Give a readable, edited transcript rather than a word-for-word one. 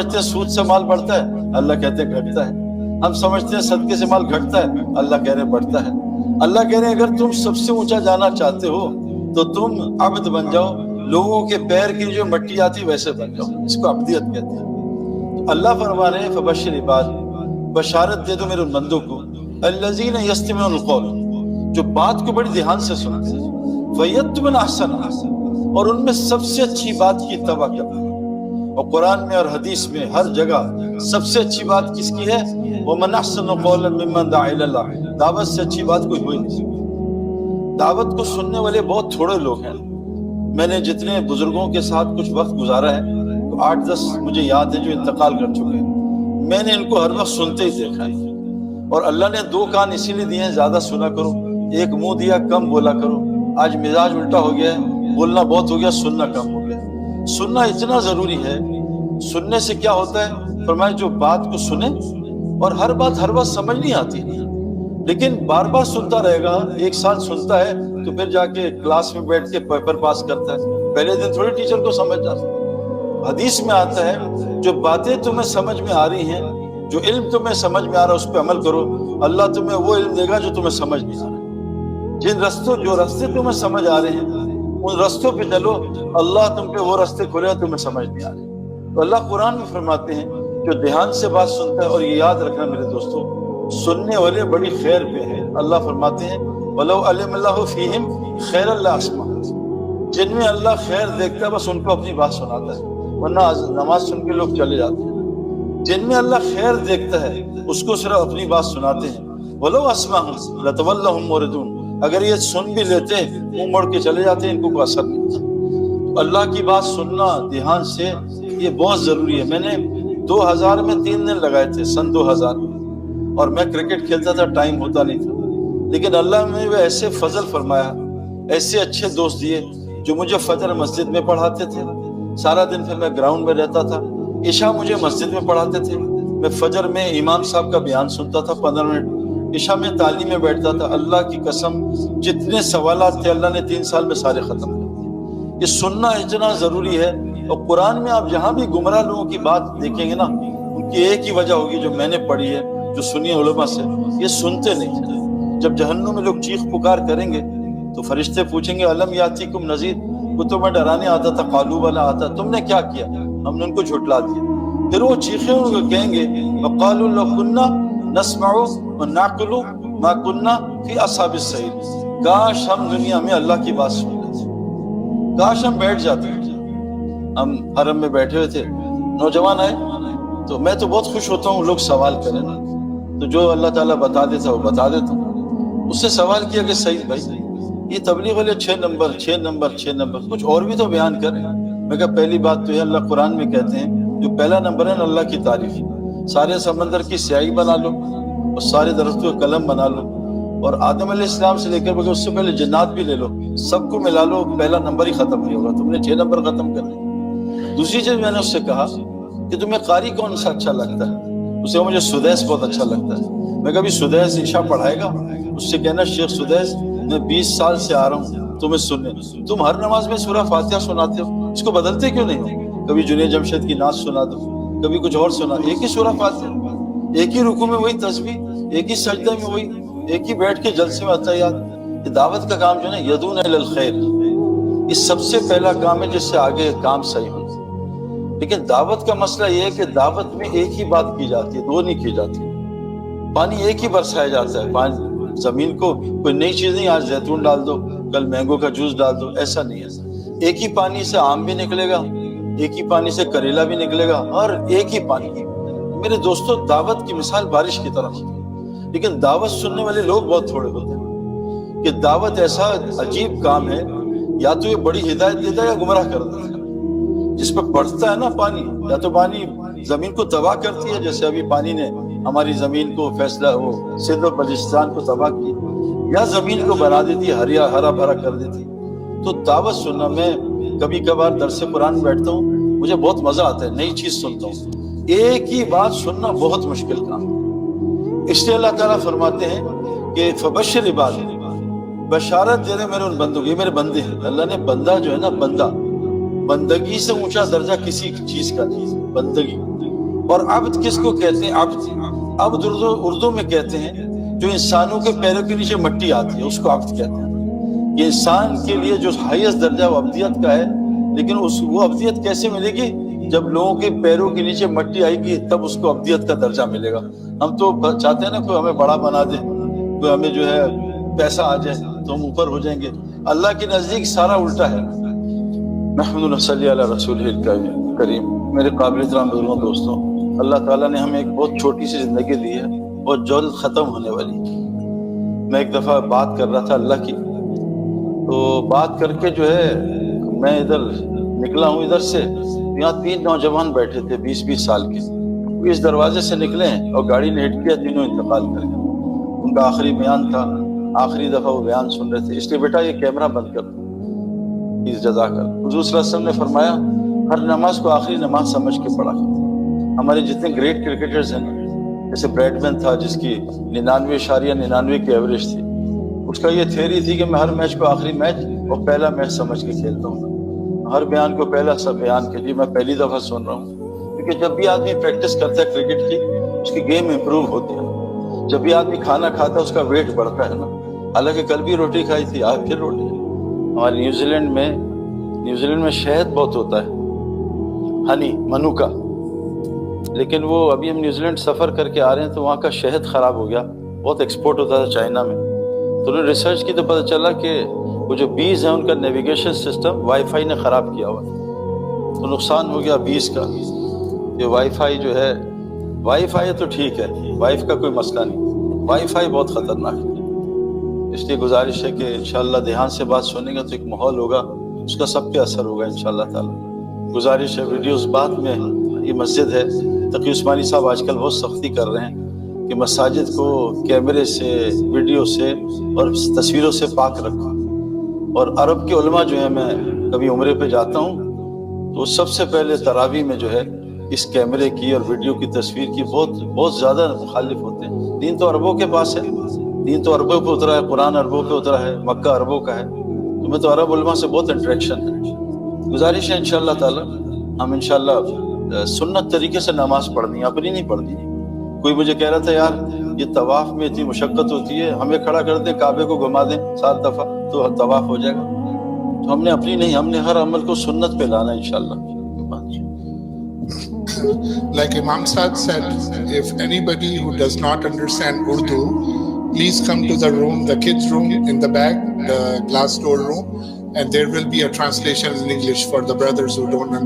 سمجھتے ہیں سود سے مال بڑھتا ہے، اللہ کہتے ہیں گھٹتا ہے۔ ہم سمجھتے ہیں صدقے سے مال گھٹتا ہے، اللہ کہہ رہے ہیں بڑھتا ہے۔ اللہ کہہ رہے ہیں اگر تم سب سے اونچا جانا چاہتے ہو تو تم عبد بن جاؤ، لوگوں کے پیر کی جو مٹی آتی ویسے بن جاؤ، اس کو عبدیت کہتے ہیں۔ اللہ فرما رہے ہیں فبشر عباد، بشارت دے دو میرے ان بندوں کو، الذین یستمعون القول، جو بات کو بڑی دھیان سے سنتے ہیں، فیتبعون احسنہ، اور ان میں سب سے اچھی بات کی اتباع کرتے ہیں۔ اور قرآن میں اور حدیث میں ہر جگہ سب سے اچھی بات کس کی ہے؟ وَمَنْ أَحْسَنُ قَوْلًا مِّمَّنْ دَعَا إِلَى اللَّهِ، دعوت سے اچھی بات کوئی ہوئی نہیں۔ دعوت کو سننے والے بہت تھوڑے لوگ ہیں۔ میں نے جتنے بزرگوں کے ساتھ کچھ وقت گزارا ہے تو 8-10 مجھے یاد ہے جو انتقال کر چکے ہیں، میں نے ان کو ہر وقت سنتے ہی دیکھا ہے۔ اور اللہ نے 2 کان اسی لیے دیے ہیں زیادہ سنا کرو، 1 منہ دیا کم بولا کرو۔ آج مزاج الٹا ہو گیا ہے، بولنا بہت ہو گیا، سننا کم ہو گیا۔ سننا اتنا ضروری ہے۔ سننے سے کیا ہوتا ہے؟ فرمایا جو بات کو سنے، اور ہر بات سمجھ نہیں آتی، لیکن بار بار سنتا رہے گا، 1 سال سنتا ہے تو پھر جا کے کلاس میں بیٹھ کے پیپر پاس کرتا ہے، پہلے دن تھوڑی ٹیچر کو سمجھ جاتا ہے۔ حدیث میں آتا ہے جو باتیں تمہیں سمجھ میں آ رہی ہیں، جو علم تمہیں سمجھ میں آ رہا ہے اس پہ عمل کرو، اللہ تمہیں وہ علم دے گا جو تمہیں سمجھ نہیں آ رہا۔ جو راستے تمہیں سمجھ آ رہے ہیں ان رستوں پہ چلو، اللہ تم پہ وہ راستے کھولے ہیں تمہیں سمجھ نہیں آ رہے۔ تو اللہ قرآن میں فرماتے ہیں جو دھیان سے بات سنتا ہے، اور یہ یاد رکھنا میرے دوستو، سننے والے بڑی خیر پہ ہیں۔ اللہ فرماتے ہیں وَلَوْ عَلِمَ اللَّهُ فِيهِمْ خَيْرًا لَأَسْمَعَهُمْ، جن میں اللہ خیر دیکھتا ہے بس ان کو اپنی بات سناتا ہے، ورنہ نماز سن کے لوگ چلے جاتے ہیں۔ جن میں اللہ خیر دیکھتا ہے اس کو صرف اپنی بات سناتے ہیں۔ وَلَوْ أَسْمَعَهُمْ لَتَوَلَّوْا هُمْ مُعْرِضُونَ، اگر یہ سن بھی لیتے منہ موڑ کے چلے جاتے ہیں، ان کو کوئی اثر نہیں ہوتا۔ اللہ کی بات سننا دھیان سے یہ بہت ضروری ہے۔ میں نے 2000 میں 3 دن لگائے تھے، سن 2000 میں، اور میں کرکٹ کھیلتا تھا، ٹائم ہوتا نہیں تھا، لیکن اللہ نے وہ ایسے فضل فرمایا، ایسے اچھے دوست دیے جو مجھے فجر مسجد میں پڑھاتے تھے، سارا دن پھر میں گراؤنڈ میں رہتا تھا، عشاء مجھے مسجد میں پڑھاتے تھے، میں فجر میں امام صاحب کا بیان سنتا تھا 15 منٹ، عشاء میں تعلیم میں بیٹھتا تھا۔ اللہ کی قسم جتنے سوالات تھے اللہ نے 3 سال میں سارے ختم کر دیے۔ یہ سننا اتنا ضروری ہے۔ اور قرآن میں آپ جہاں بھی گمراہ لوگوں کی بات دیکھیں گے نا، ان کی ایک ہی وجہ ہوگی جو میں نے پڑھی ہے، جو سنی علماء سے، یہ سنتے نہیں تھے۔ جب جہنم میں لوگ چیخ پکار کریں گے تو فرشتے پوچھیں گے الم یاتیکم نذیر، وہ تمہیں ڈرانے آتا تھا؟ قالوا بلی آتا، تم نے کیا کیا؟ ہم نے ان کو جھٹلا دیا۔ پھر وہ چیخیں ان کو کہیں گے وقالوا لو کنا نسمع ونعقل ما کنا فی اصحاب السعیر، کاش ہم دنیا میں اللہ کی بات سن لیتے، کاش ہم بیٹھ جاتے ہیں۔ ہم حرم میں بیٹھے ہوئے تھے، نوجوان آئے تو میں تو بہت خوش ہوتا ہوں لوگ سوال کریں نا، تو جو اللہ تعالیٰ بتا دیتا وہ بتا دیتا ہوں۔ اس سے سوال کیا کہ سعید بھائی یہ تبلیغ والے 6 نمبر 6 نمبر 6 نمبر کچھ اور بھی تو بیان کریں۔ میں کہا پہلی بات تو یہ اللہ قرآن میں کہتے ہیں جو پہلا نمبر ہے نا اللہ کی تعریف، سارے سمندر کی سیاہی بنا لو اور سارے درختوں کا قلم بنا لو، اور آدم علیہ السلام سے لے کر بغیر اس سے پہلے جنات بھی لے لو، سب کو ملا لو، پہلا نمبر ہی ختم نہیں ہوگا، تم نے 6 نمبر ختم کر لیا۔ دوسری چیز میں نے اس سے کہا کہ تمہیں قاری کون سا اچھا لگتا ہے؟ اسے مجھے سدیس بہت اچھا لگتا ہے۔ میں کبھی سدیس عشاء پڑھائے گا؟ اس سے کہنا شیخ سدیس میں 20 سال سے آ رہا ہوں تمہیں سننے، تم ہر نماز میں سورہ فاتحہ سناتے ہو، اس کو بدلتے کیوں نہیں ہو؟ کبھی جنید جمشید کی نعت سنا دو، کبھی کچھ اور سنا، ایک ہی سورہ فاتحہ، ایک ہی رکوع میں وہی تسبیح، ایک ہی سجدہ میں وہی، ایک ہی بیٹھ کے جلسے میں اتحیات۔ یہ دعوت کا کام جو ہے نا یدعون الی الخیر، یہ سب سے پہلا کام ہے جس سے آگے کام صحیح ہوتا ہے۔ لیکن دعوت کا مسئلہ یہ ہے کہ دعوت میں ایک ہی بات کی جاتی ہے، 2 نہیں کی جاتی۔ پانی ایک ہی برسایا جاتا ہے، پانی زمین کو کوئی نئی چیز نہیں، آج زیتون ڈال دو کل مینگو کا جوس ڈال دو، ایسا نہیں ہے۔ ایک ہی پانی سے آم بھی نکلے گا، ایک ہی پانی سے کریلا بھی نکلے گا، اور ایک ہی پانی۔ میرے دوستو دعوت کی مثال بارش کی طرح ہوتی ہے، لیکن دعوت سننے والے لوگ بہت تھوڑے ہوتے ہیں۔ کہ دعوت ایسا عجیب کام ہے، یا تو یہ بڑی ہدایت دیتا ہے یا گمراہ کر دیتا ہے۔ جس پہ پڑتا ہے نا پانی، یا تو پانی زمین کو تباہ کرتی ہے، جیسے ابھی پانی نے ہماری زمین کو فیصلہ وہ سندھ و بلوچستان کو تباہ کی، یا زمین کو بنا دیتی ہے، ہرا بھرا کر دیتی۔ تو دعوت سننا، میں کبھی کبھار درس قرآن بیٹھتا ہوں، مجھے بہت مزہ آتا ہے، نئی چیز سنتا ہوں۔ ایک ہی بات سننا بہت مشکل کام ہے، اس لیے اللہ تعالیٰ فرماتے ہیں کہ فبشر عباد، بشارت دے دے میرے ان بندوں، یہ میرے بندے ہیں۔ اللہ نے بندہ جو ہے نا، بندہ، بندگی سے اونچا درجہ کسی چیز کا نہیں، بندگی۔ اور عبد کس کو کہتے ہیں؟ عبد اردو میں کہتے ہیں جو انسانوں کے پیروں کے نیچے مٹی آتی ہے، اس کو عبد کہتے ہیں. یہ انسان کے لیے جو ہائیسٹ درجہ وہ عبدیت کا ہے، لیکن وہ عبدیت کیسے ملے گی؟ جب لوگوں کے پیروں کے نیچے مٹی آئے گی تب اس کو عبدیت کا درجہ ملے گا. ہم تو چاہتے ہیں نا کوئی ہمیں بڑا بنا دے، کوئی ہمیں جو ہے پیسہ آ جائے تو ہم اوپر ہو جائیں گے. اللہ کے نزدیک سارا الٹا ہے. نحمد صلی علی رسول کریم. میرے قابل احترام بزرگوں دوستوں، اللہ تعالیٰ نے ہمیں ایک بہت چھوٹی سی زندگی دی ہے، بہت جلد ختم ہونے والی. میں ایک دفعہ بات کر رہا تھا اللہ کی، تو بات کر کے جو ہے میں ادھر نکلا ہوں ادھر سے، یہاں 3 نوجوان بیٹھے تھے 20-20 سال کے. اس دروازے سے نکلے اور گاڑی نے ہٹ کیا، تینوں انتقال کر گئے. ان کا آخری بیان تھا، آخری دفعہ وہ بیان سن رہے تھے. اس لیے بیٹا یہ کیمرہ بند کر دو، جزا کر. حضور صلی اللہ علیہ وسلم نے فرمایا ہر نماز کو آخری نماز سمجھ کے پڑھا. ہمارے جتنے گریٹ کرکٹرز ہیں، جیسے بریڈ مین تھا جس کی 99.99 کی ایوریج تھی، اس کا یہ تھیوری تھی کہ میں ہر میچ کو آخری میچ اور پہلا میچ سمجھ کے کھیلتا ہوں. ہر بیان کو پہلا سا بیان کے لیے میں پہلی دفعہ سن رہا ہوں. کیونکہ جب بھی آدمی پریکٹس کرتا ہے کرکٹ کی، اس کی گیم امپروو ہوتی ہے. جب بھی آدمی کھانا کھاتا ہے اس کا ویٹ بڑھتا ہے نا. حالانکہ کل بھی روٹی کھائی تھی، آج پھر روٹی. ہمارے نیوزی لینڈ میں شہد بہت ہوتا ہے، ہنی منو کا، لیکن وہ ابھی ہم نیوزی لینڈ سفر کر کے آ رہے ہیں تو وہاں کا شہد خراب ہو گیا. بہت ایکسپورٹ ہوتا تھا چائنا میں. تو انہوں نے ریسرچ کی تو پتہ چلا کہ وہ جو بیز ہیں ان کا نیویگیشن سسٹم وائی فائی نے خراب کیا ہوا، تو نقصان ہو گیا بیز کا. یہ وائی فائی جو ہے، وائی فائی تو ٹھیک ہے، وائف کا کوئی مسئلہ نہیں، وائی فائی بہت خطرناک ہے. اس لیے گزارش ہے کہ انشاءاللہ دھیان سے بات سنیں گے تو ایک ماحول ہوگا، اس کا سب پہ اثر ہوگا انشاءاللہ تعالی. گزارش ہے ویڈیوز بعد میں، یہ مسجد ہے، تقی عثمانی صاحب آج کل بہت سختی کر رہے ہیں کہ مساجد کو کیمرے سے، ویڈیو سے اور تصویروں سے پاک رکھو. اور عرب کے علماء جو ہیں، میں کبھی عمرے پہ جاتا ہوں تو سب سے پہلے تراویح میں جو ہے اس کیمرے کی اور ویڈیو کی تصویر کی بہت زیادہ مخالف ہوتے ہیں. دین تو عربوں کے پاس ہے، دین تو عربوں پہ اترا ہے، قرآن عربوں پہ اترا ہے، مکہ عربوں کا ہے. تو میں تو عرب علماء سے بہت انٹریکشن ہے. گزارش ہے انشاءاللہ تعالی ہم انشاءاللہ سنت طریقے سے نماز پڑھنی، اپنی نہیں پڑھنی. کوئی مجھے کہہ رہا تھا یار یہ طواف میں اتنی مشقت ہوتی ہے، ہمیں کھڑا کر دیں کعبے کو گھما دیں 7 دفعہ تو طواف ہو جائے گا. تو ہم نے اپنی نہیں، ہم نے ہر عمل کو سنت پہ لانا انشاءاللہ. Like Imam Saad said, if anybody who does not understand Urdu, please come to the room, the kids room in the back, the glass door room, and there will be a translation in English for the brothers who don't understand.